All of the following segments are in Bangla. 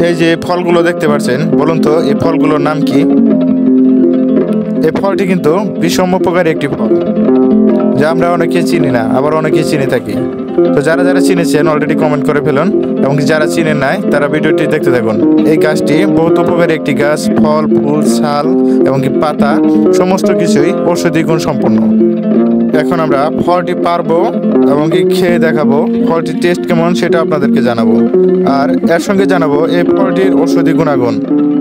এই যে ফলগুলো দেখতে পাচ্ছেন, বলুন তো এই ফলগুলোর নাম কি? এই ফলটি কিন্তু ভীষণ উপকারী একটি ফল, যা আমরা অনেকে চিনি না, আবার অনেকে চিনে থাকি। তো যারা যারা চিনেছেন অলরেডি কমেন্ট করে ফেলুন, এবং যারা চিনেন নাই তারা ভিডিওটি দেখতে থাকুন। এই গাছটি বহুত উপকারী একটি গাছ। ফল, ফুল, ছাল এবং কি পাতা সমস্ত কিছুই ঔষধি গুণ সম্পন্ন। এখন আমরা ফলটি পারবো এবং কি খেয়ে দেখাবো, ফলটির টেস্ট কেমন সেটা আপনাদেরকে জানাবো। আর এর সঙ্গে জানাবো এই ফলটির ঔষধি গুণাগুণ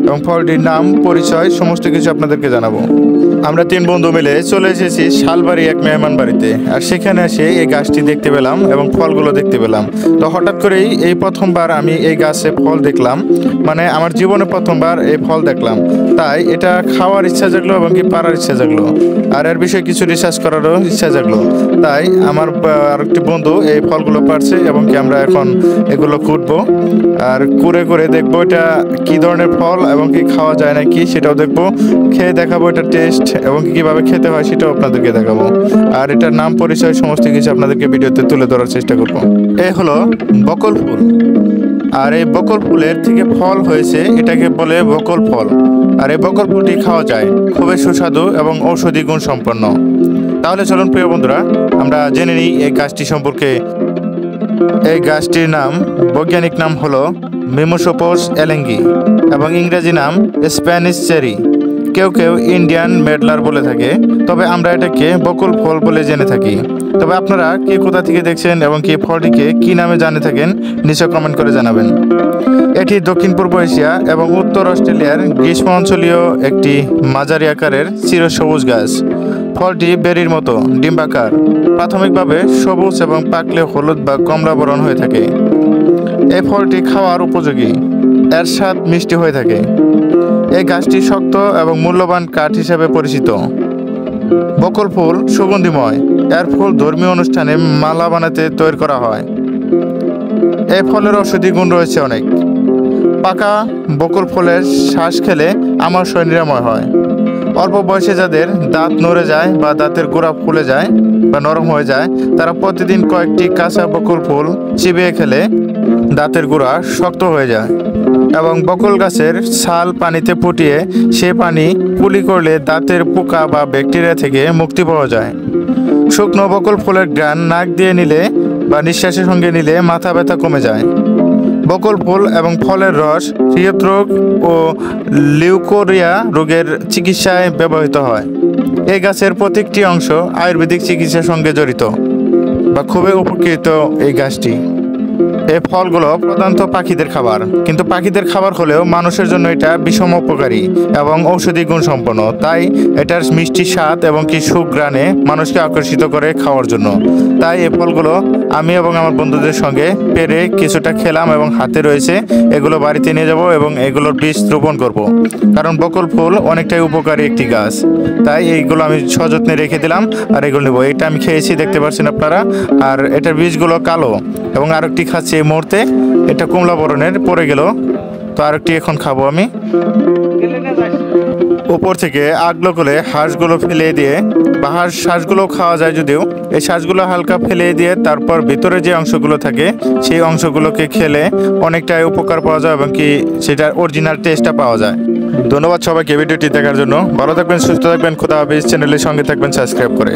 এবং ফলটির নাম, পরিচয় সমস্ত কিছু আপনাদেরকে জানাবো। আমরা 3 বন্ধু মিলে চলে এসেছি শালবাড়ি এক মেহমান বাড়িতে। আর সেখানে এসে এই গাছটি দেখতে পেলাম এবং ফলগুলো দেখতে পেলাম। তো হঠাৎ করেই এই প্রথমবার আমি এই গাছে ফল দেখলাম, মানে আমার জীবনে প্রথমবার এই ফল দেখলাম। তাই এটা খাওয়ার ইচ্ছা জাগলো এবং কি পারার ইচ্ছা জাগলো, আর এর বিষয়ে কিছু রিসার্চ করারও ইচ্ছা জাগলো। তাই আমার আরেকটি বন্ধু এই ফলগুলো পারছে এবং কি আমরা এখন এগুলো কুটবো আর কুড়ে করে দেখবো এটা কি ধরনের ফল এবং কি খাওয়া যায় নাকি সেটাও দেখবো, খেয়ে দেখাবো এটা টেস্ট এবং কিভাবে খেতে হয় সেটাও আপনাদেরকে দেখাবো। আর এটার নাম, পরিচয় সমস্ত কিছু আপনাদেরকে ভিডিওতে তুলে ধরার চেষ্টা করবো। এই হলো বকল ফুল, আর এই বকল ফুলের থেকে ফল হয়েছে, এটাকে বলে বকল ফল। আর এই বকল ফুলটি খাওয়া যায়, খুবই সুস্বাদু এবং ঔষধি গুণ সম্পন্ন। তাহলে চলুন প্রিয় বন্ধুরা, আমরা জেনে নিই এই গাছটি সম্পর্কে। এই গাছটির নাম, বৈজ্ঞানিক নাম হলো মিমোসোপস এলেঙ্গি এবং ইংরেজি নাম স্প্যানিশ চেরি। কেউ কেউ ইন্ডিয়ান মেডলার বলে থাকে, তবে আমরা এটাকে বকুল ফল বলে জেনে থাকি। তবে আপনারা কে কোথা থেকে দেখছেন এবং কি ফলটিকে কি নামে জানে থাকেন নিচে কমেন্ট করে জানাবেন। এটি দক্ষিণ পূর্ব এশিয়া এবং উত্তর অস্ট্রেলিয়ার গ্রীষ্ম অঞ্চলীয় একটি মাঝারি আকারের চিরসবুজ গাছ। ফলটি বেরির মতো ডিম্বাকার, প্রাথমিকভাবে সবুজ এবং পাকলে হলুদ বা কমলা বরণ হয়ে থাকে। এই ফলটি খাওয়ার উপযোগী, এর স্বাদ মিষ্টি হয়ে থাকে। এই গাছটি শক্ত এবং মূল্যবান কাঠ হিসেবে পরিচিত। বকল ফুল সুগন্ধিময়, এর ফুল ধর্মীয় অনুষ্ঠানে মালা বানাতে তৈরি করা হয়। এই ফলের ঔষধি গুণ রয়েছে অনেক। পাকা বকল ফলের শ্বাস খেলে আমাশয় নিরাময় হয়। অল্প বয়সে যাদের দাঁত নড়ে যায় বা দাঁতের গোড়া ফুলে যায় বা নরম হয়ে যায়, তারা প্রতিদিন কয়েকটি কাঁচা বকল ফুল চিবিয়ে খেলে দাঁতের গোড়া শক্ত হয়ে যায়। এবং বকল গাছের ছাল পানিতে ফুটিয়ে সে পানি কুলি করলে দাঁতের পোকা বা ব্যাকটেরিয়া থেকে মুক্তি পাওয়া যায়। শুকনো বকল ফুলের ঘ্রাণ নাক দিয়ে নিলে বা নিঃশ্বাসের সঙ্গে নিলে মাথা ব্যথা কমে যায়। বকল ফুল এবং ফলের রস হৃদরোগ ও লিউকোরিয়া রোগের চিকিৎসায় ব্যবহৃত হয়। এই গাছের প্রত্যেকটি অংশ আয়ুর্বেদিক চিকিৎসার সঙ্গে জড়িত বা খুবই উপকৃত এই গাছটি। এই ফলগুলো প্রধানত পাখিদের খাবার, কিন্তু পাখিদের খাবার হলেও মানুষের জন্য এটা বিষম উপকারী এবং ঔষধি গুণ সম্পন্ন। তাই এটার মিষ্টি স্বাদ এবং কি সুঘ্রাণে মানুষকে আকর্ষিত করে খাওয়ার জন্য। তাই এই ফলগুলো আমি এবং আমার বন্ধুদের সঙ্গে পেরে কিছুটা খেলাম এবং হাতে রয়েছে, এগুলো বাড়িতে নিয়ে যাব এবং এগুলোর বীজ রোপণ করব। কারণ বকল ফুল অনেকটাই উপকারী একটি গাছ, তাই এইগুলো আমি সযত্নে রেখে দিলাম আর এগুলো নেবো। এটা আমি খেয়েছি, দেখতে পাচ্ছেন আপনারা। আর এটার বীজগুলো কালো এবং আরেকটি খাচ্ছি এই মুহূর্তে, এটা কমলা বরণের পড়ে গেল। তো আরেকটি এখন খাবো আমি। উপর থেকে আগলো করে হাঁসগুলো ফেলে দিয়ে, বা শ্বাসগুলো খাওয়া যায় যদিও, এই শ্বাসগুলো হালকা ফেলে দিয়ে তারপর ভিতরে যে অংশগুলো থাকে সেই অংশগুলোকে খেলে অনেকটাই উপকার পাওয়া যায় এবং কি সেটার অরিজিনাল টেস্টটা পাওয়া যায়। ধন্যবাদ সবাইকে ভিডিওটি দেখার জন্য। ভালো থাকবেন, সুস্থ থাকবেন, খোদা হাফেজ। চ্যানেলের সঙ্গে থাকবেন সাবস্ক্রাইব করে।